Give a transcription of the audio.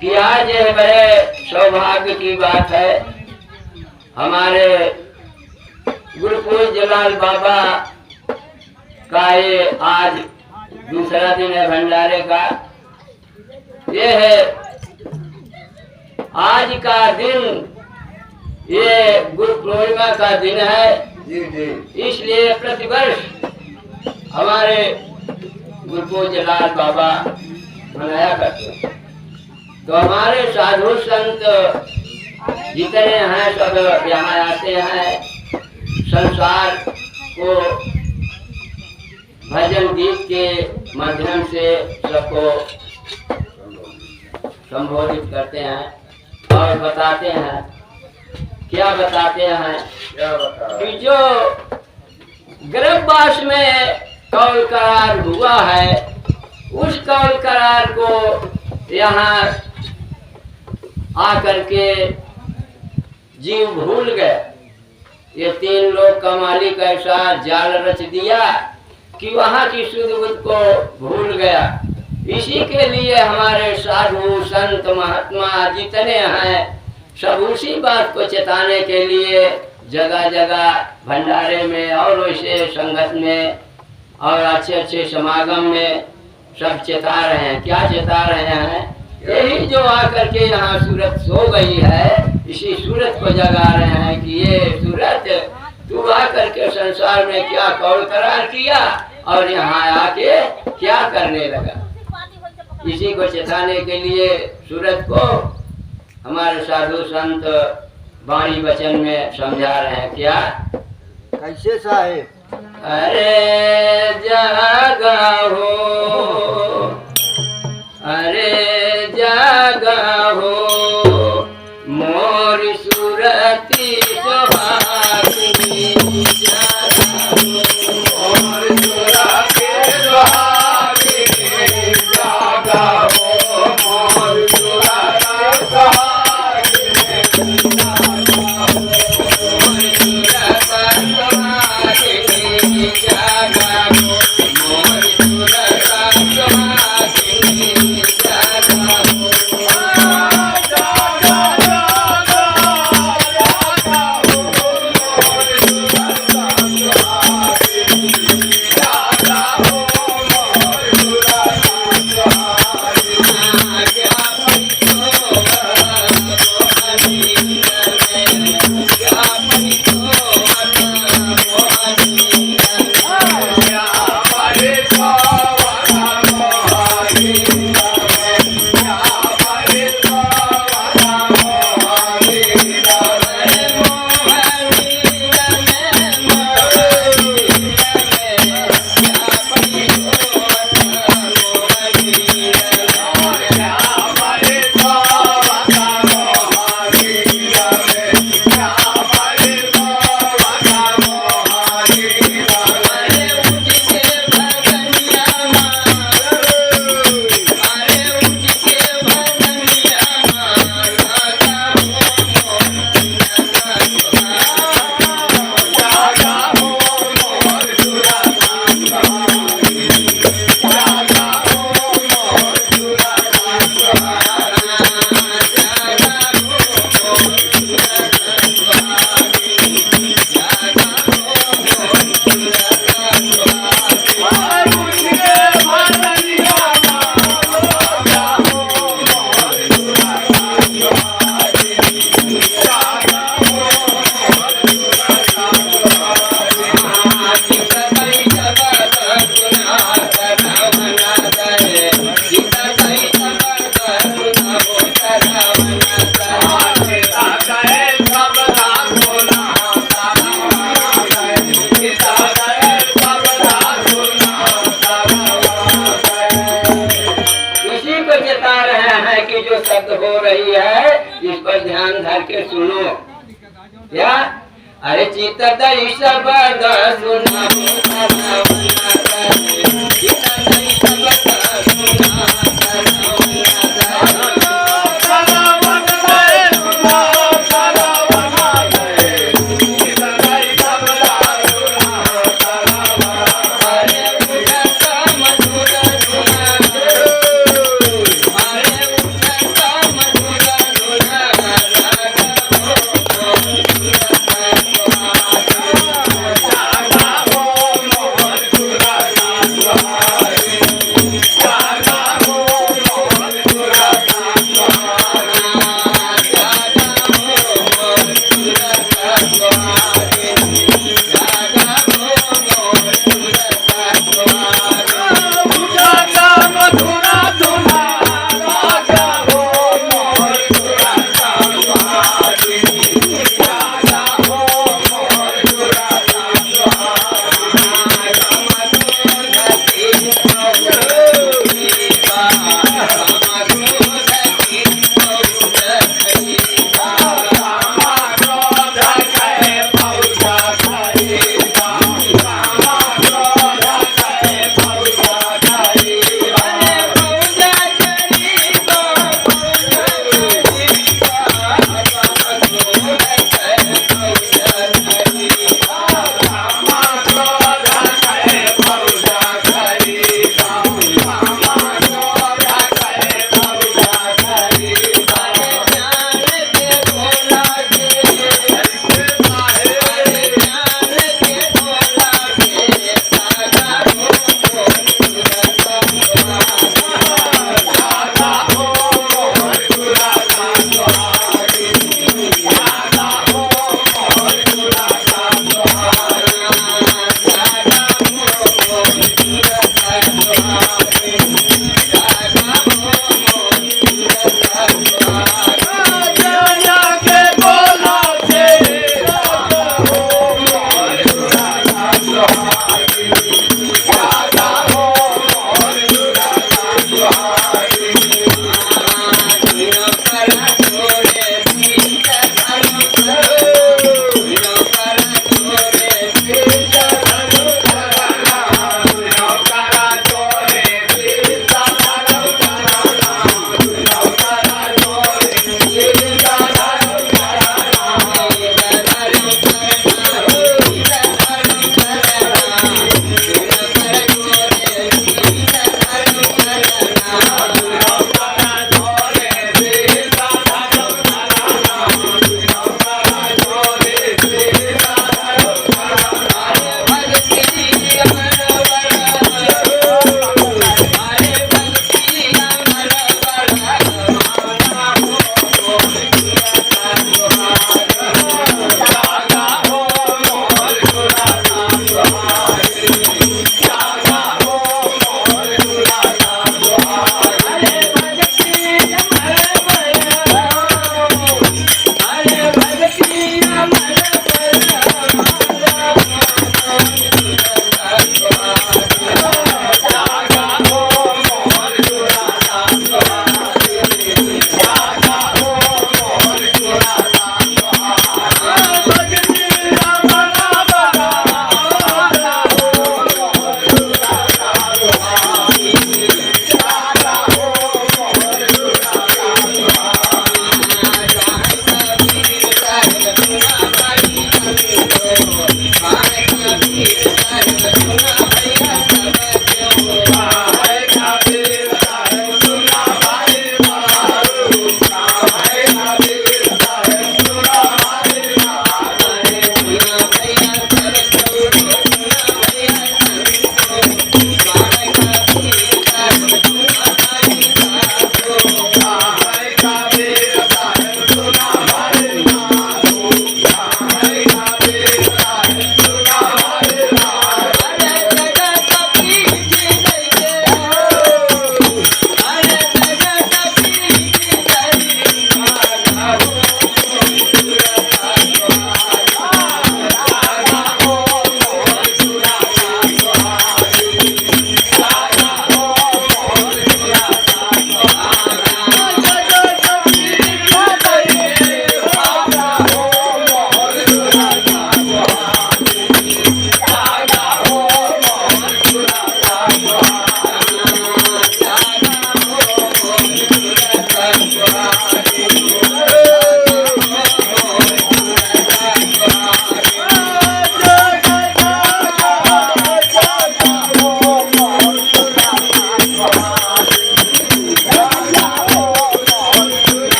कि आज यह बड़े सौभाग्य की बात है। हमारे गुरुकुल जलाल बाबा का ये आज दूसरा दिन है भंडारे का। ये है आज का दिन, ये गुरु पूर्णिमा का दिन है। इसलिए प्रतिवर्ष हमारे गुरुकुल जलाल बाबा मनाया करते हैं। तो हमारे साधु संत जितने हैं सब यहाँ आते हैं, संसार को भजन गीत के माध्यम से सबको संबोधित करते हैं और बताते हैं। क्या बताते हैं कि जो गर्भवास में कौल करार हुआ है, उस कौल करार को यहाँ आकर के जीव भूल गए। ये तीन लोग का मालिक ऐसा जाल रच दिया कि वहाँ की शुद्ध बुद्ध को भूल गया। इसी के लिए हमारे साधु संत महात्मा जितने हैं सब उसी बात को चेताने के लिए जगह जगह भंडारे में और वैसे संगत में और अच्छे अच्छे समागम में सब चेता रहे हैं। क्या चेता रहे हैं? यही जो आकर के यहाँ सूरत सो गई है, इसी सूरत को जगा रहे हैं कि ये सूरत तू आकर के संसार में क्या कौल करार किया और यहाँ आके क्या करने लगा। इसी को चेताने के लिए सूरत को हमारे साधु संत वाणी वचन में समझा रहे हैं। क्या कैसे साहेब? अरे जागा हो, अरे जागा हो, मोर सूरती सुहागिनी जागा हो, मोर सूरती सुहागिनी जागा हो, मोर सूरती सुहागिनी जागा हो, मोर सूरती सुहागिनी जागा हो, मोर सूरती जो शब्द हो रही है इस पर ध्यान धर के सुनो। क्या? अरे चित्त शब्द सुना